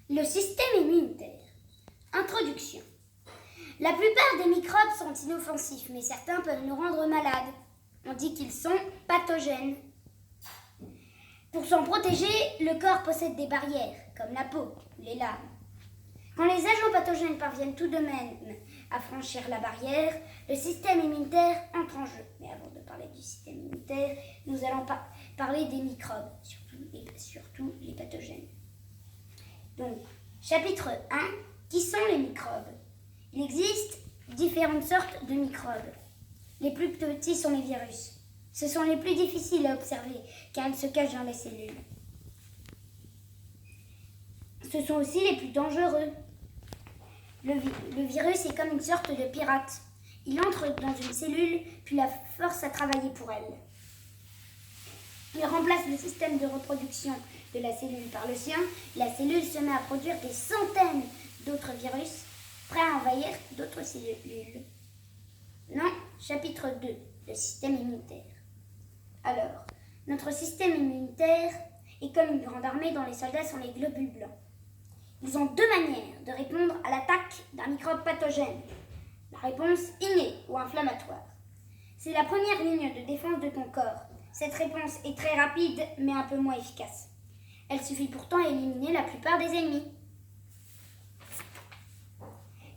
Le système immunitaire. Introduction. La plupart des microbes sont inoffensifs, mais certains peuvent nous rendre malades. On dit qu'ils sont pathogènes. Pour s'en protéger, le corps possède des barrières, comme la peau ou les larmes. Quand les agents pathogènes parviennent tout de même à franchir la barrière, le système immunitaire entre en jeu. Mais avant de parler du système immunitaire, nous allons parler des microbes, surtout les pathogènes. Donc, chapitre 1, qui sont les microbes? Il existe différentes sortes de microbes. Les plus petits sont les virus. Ce sont les plus difficiles à observer, car ils se cachent dans les cellules. Ce sont aussi les plus dangereux. Le virus est comme une sorte de pirate. Il entre dans une cellule, puis la force à travailler pour elle. Il remplace le système de reproduction de la cellule par le sien. La cellule se met à produire des centaines d'autres virus, prêts à envahir d'autres cellules. Non, chapitre 2, le système immunitaire. Alors, notre système immunitaire est comme une grande armée dont les soldats sont les globules blancs. Ils ont deux manières de répondre à l'attaque d'un microbe pathogène. La réponse innée ou inflammatoire. C'est la première ligne de défense de ton corps. Cette réponse est très rapide, mais un peu moins efficace. Elle suffit pourtant à éliminer la plupart des ennemis.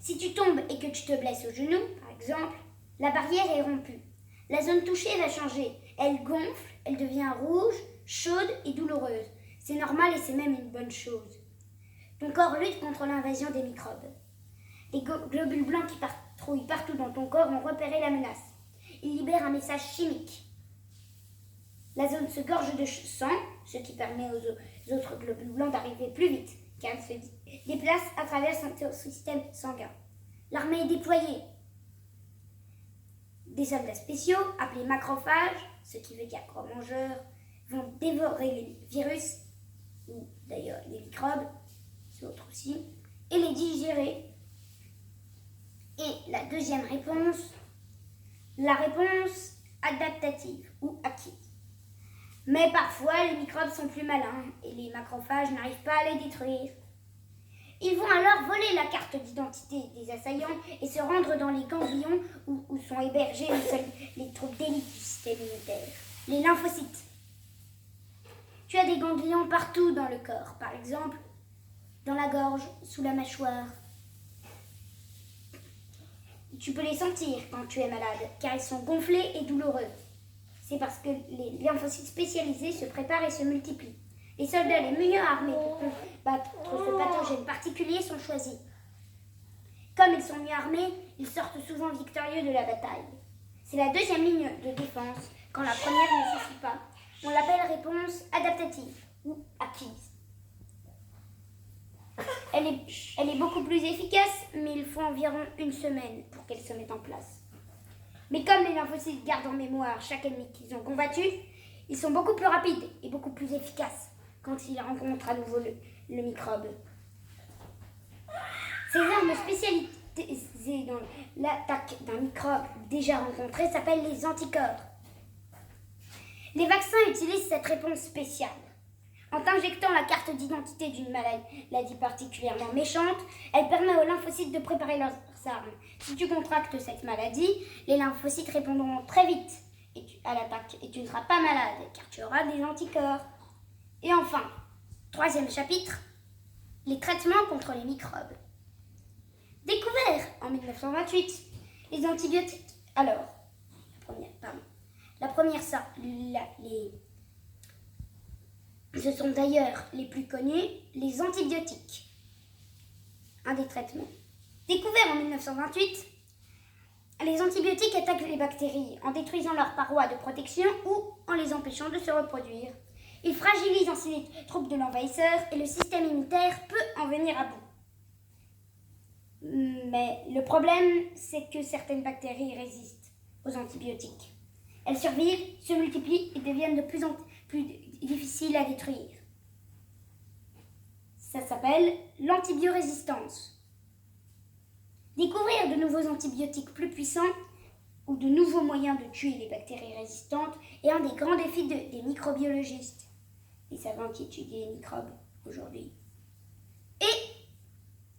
Si tu tombes et que tu te blesses au genou, par exemple, la barrière est rompue. La zone touchée va changer. Elle gonfle, elle devient rouge, chaude et douloureuse. C'est normal et c'est même une bonne chose. Ton corps lutte contre l'invasion des microbes. Les globules blancs qui patrouillent partout dans ton corps ont repéré la menace. Ils libèrent un message chimique. La zone se gorge de sang, ce qui permet aux autres globules blancs d'arriver plus vite, car ils se déplacent à travers son système sanguin. L'armée est déployée. Des soldats spéciaux, appelés macrophages, ce qui veut dire gros mangeurs, vont dévorer les virus, ou d'ailleurs les microbes, c'est autre aussi, et les digérer. Et la deuxième réponse, la réponse adaptative ou acquise. Mais parfois, les microbes sont plus malins et les macrophages n'arrivent pas à les détruire. Ils vont alors voler la carte d'identité des assaillants et se rendre dans les ganglions où sont hébergés les troupes d'élite du système immunitaire, les lymphocytes. Tu as des ganglions partout dans le corps, par exemple dans la gorge, sous la mâchoire. Tu peux les sentir quand tu es malade, car ils sont gonflés et douloureux. C'est parce que les lymphocytes spécialisés se préparent et se multiplient. Les soldats les mieux armés pour combattre ce pathogène particulier sont choisis. Comme ils sont mieux armés, ils sortent souvent victorieux de la bataille. C'est la deuxième ligne de défense, quand la première ne suffit pas. On l'appelle réponse adaptative ou acquise. Elle est beaucoup plus efficace, mais il faut environ une semaine pour qu'elle se mette en place. Mais comme les lymphocytes gardent en mémoire chaque ennemi qu'ils ont combattu, ils sont beaucoup plus rapides et beaucoup plus efficaces quand ils rencontrent à nouveau le microbe. Ces armes spécialisées dans l'attaque d'un microbe déjà rencontré s'appellent les anticorps. Les vaccins utilisent cette réponse spéciale. En t'injectant la carte d'identité d'une maladie particulièrement méchante, elle permet aux lymphocytes de préparer leurs armes. Si tu contractes cette maladie, les lymphocytes répondront très vite à l'attaque et tu ne seras pas malade car tu auras des anticorps. Et enfin, troisième chapitre, les traitements contre les microbes. Découverts en 1928, les antibiotiques. Alors, ce sont d'ailleurs les plus connus, les antibiotiques. Un des traitements. Découverts en 1928, les antibiotiques attaquent les bactéries en détruisant leurs parois de protection ou en les empêchant de se reproduire. Ils fragilisent ainsi les troupes de l'envahisseur et le système immunitaire peut en venir à bout. Mais le problème, c'est que certaines bactéries résistent aux antibiotiques. Elles survivent, se multiplient et deviennent de plus en plus difficiles à détruire. Ça s'appelle l'antibiorésistance. Découvrir de nouveaux antibiotiques plus puissants ou de nouveaux moyens de tuer les bactéries résistantes est un des grands défis des microbiologistes, les savants qui étudient les microbes aujourd'hui. Et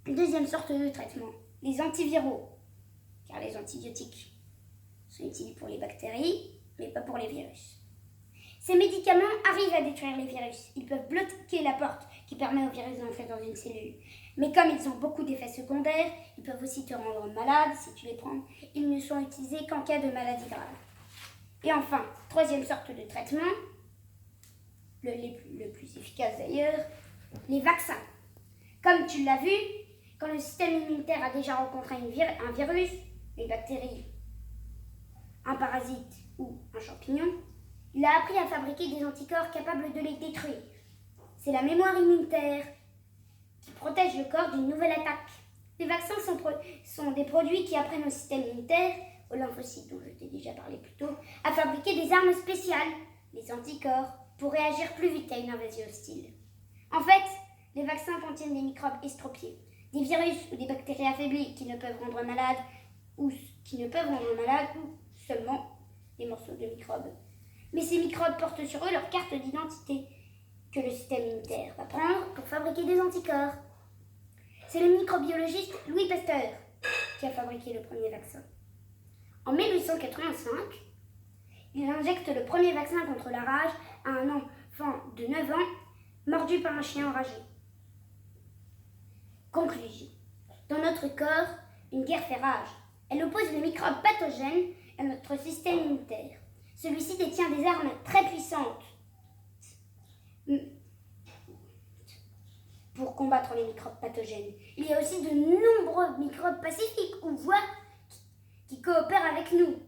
Deuxième sorte de traitement, les antiviraux, car les antibiotiques sont utiles pour les bactéries, mais pas pour les virus. Ces médicaments arrivent à détruire les virus. Ils peuvent bloquer la porte qui permet au virus d'entrer dans une cellule. Mais comme ils ont beaucoup d'effets secondaires, ils peuvent aussi te rendre malade si tu les prends. Ils ne sont utilisés qu'en cas de maladie grave. Et enfin, troisième sorte de traitement, le plus efficace d'ailleurs, les vaccins. Comme tu l'as vu, quand le système immunitaire a déjà rencontré un virus, une bactérie, un parasite ou un champignon, il a appris à fabriquer des anticorps capables de les détruire. C'est la mémoire immunitaire qui protège le corps d'une nouvelle attaque. Les vaccins sont des produits qui apprennent au système immunitaire, aux lymphocytes dont je t'ai déjà parlé plus tôt, à fabriquer des armes spéciales, les anticorps, pour réagir plus vite à une invasion hostile. En fait, les vaccins contiennent des microbes estropiés, des virus ou des bactéries affaiblies qui ne peuvent rendre malade ou seulement des morceaux de microbes. Mais ces microbes portent sur eux leur carte d'identité que le système immunitaire va prendre pour fabriquer des anticorps. C'est le microbiologiste Louis Pasteur qui a fabriqué le premier vaccin. En 1885, il injecte le premier vaccin contre la rage à un enfant de 9 ans mordu par un chien enragé. Conclusion. Dans notre corps, une guerre fait rage. Elle oppose les microbes pathogènes à notre système immunitaire. Celui-ci détient des armes très puissantes pour combattre les microbes pathogènes. Il y a aussi de nombreux microbes pacifiques ou voire qui coopèrent avec nous.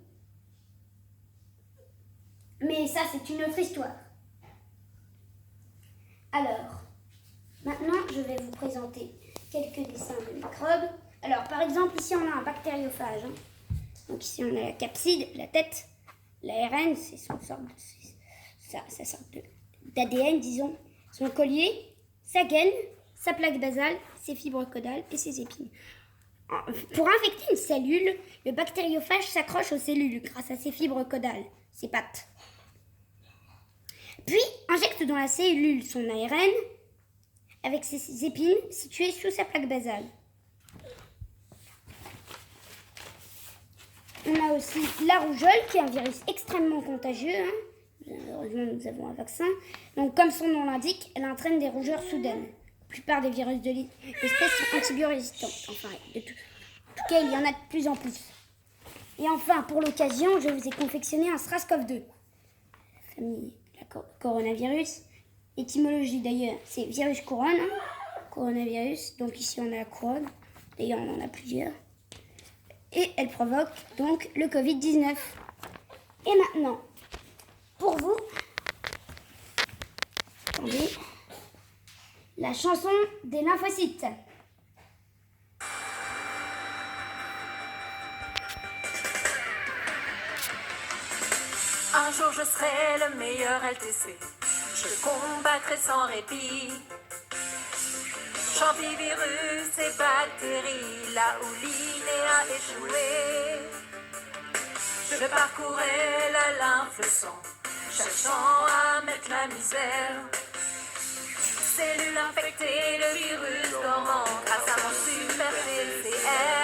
Mais ça, c'est une autre histoire. Alors, maintenant, je vais vous présenter quelques dessins de microbes. Alors, par exemple, ici, on a un bactériophage. Donc ici, on a la capside, la tête, l'ARN, c'est sa sorte d'ADN, disons, son collier, sa gaine, sa plaque basale, ses fibres caudales et ses épines. Pour infecter une cellule, le bactériophage s'accroche aux cellules grâce à ses fibres caudales, ses pattes. Puis injecte dans la cellule son ARN avec ses épines situées sous sa plaque basale. On a aussi la rougeole qui est un virus extrêmement contagieux. Heureusement, nous avons un vaccin. Donc, comme son nom l'indique, elle entraîne des rougeurs soudaines. La plupart des virus de l'espèce sont antibiorésistants. Enfin, en tout cas, il y en a de plus en plus. Et enfin, pour l'occasion, je vous ai confectionné un SRAS-CoV-2. Famille la coronavirus. Étymologie d'ailleurs, c'est virus couronne. Coronavirus. Donc ici, on a la couronne. D'ailleurs, on en a plusieurs. Et elle provoque donc le Covid-19. Et maintenant, pour vous, attendez, la chanson des lymphocytes. Un jour je serai le meilleur LTC, je combattrai sans répit champivirus et bactéries, là où l'inné a échoué. Je parcourais la lymphe, le sang, cherchant à mettre la misère. Cellules infectées, le virus dormant, grâce à mon super PCR.